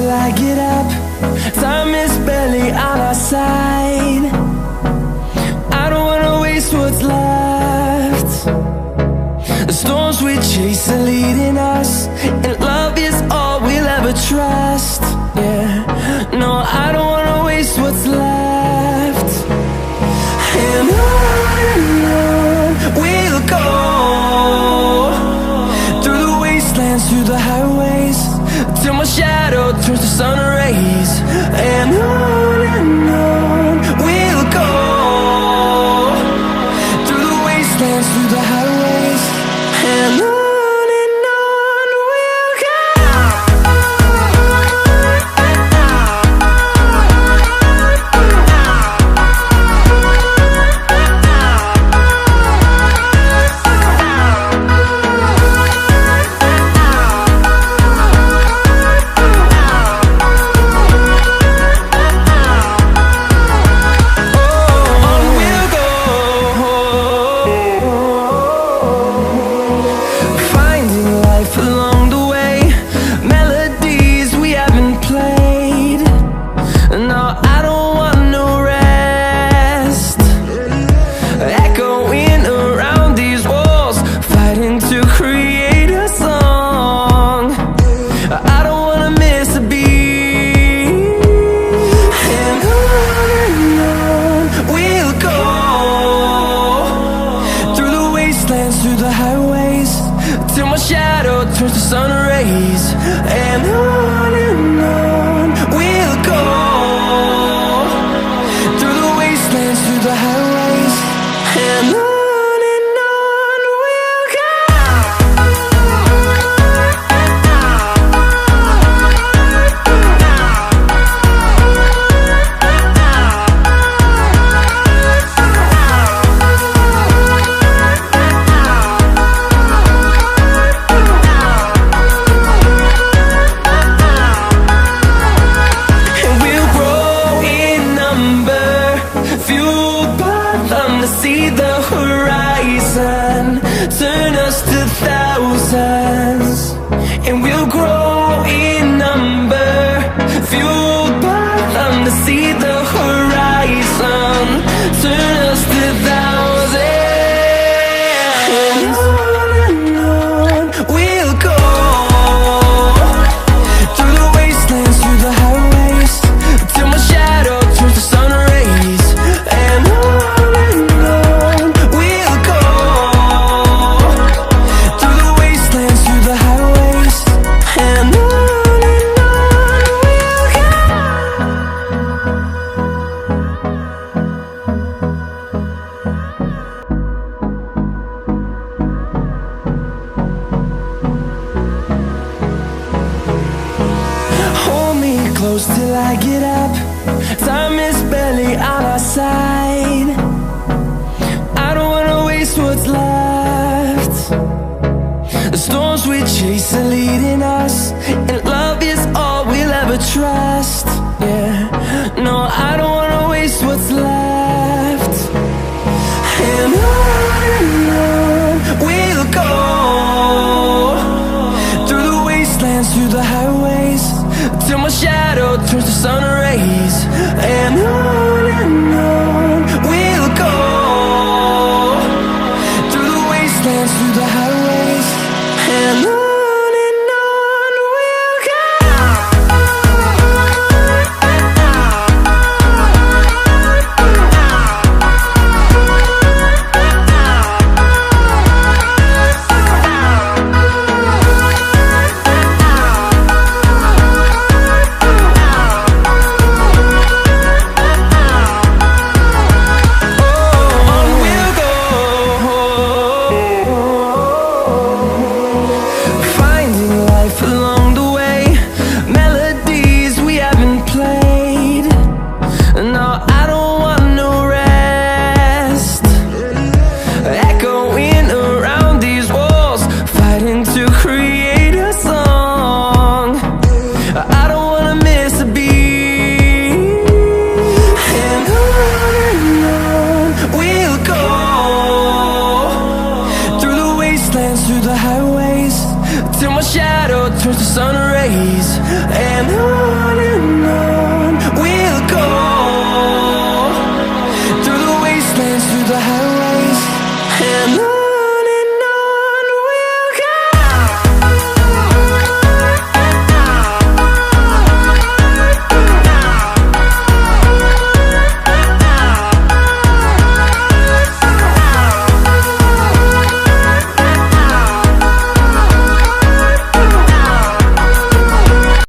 till I get up. Time is barely on our side. I don't wanna waste what's left. The storms we chase are leading us, and love is all we'll ever trust. Yeah, no, I don't wanna waste what's left. And on we'll go, through the wastelands, through the highways, till my shadow turns to sun rays. And on we'll go, through the wastelands, through the highways, and on we'll go. Through the highways, till my shadow turns to sun rays. And on we'll go, through the wastelands, through the highways, and on we'll go. See the horizon turn us to thousands, and we'll grow in number, fueled by them. To see the horizon turn us to thousands, and on we'll go, through the wastelands, through the highways, till my shadow turns to sun rays. And close till I get up. Time is barely on our side. I don't wanna waste what's left. The storms we chase are leading us, and love is all we'll ever trust. Yeah, no, I don't wanna waste what's left. And on we'll go, through the wastelands, through the highways, till my shadow turns to sun rays. And on we'll go, through the wastelands, through the highways, and on we'll go. through the highways till my shadow turns to sun rays. And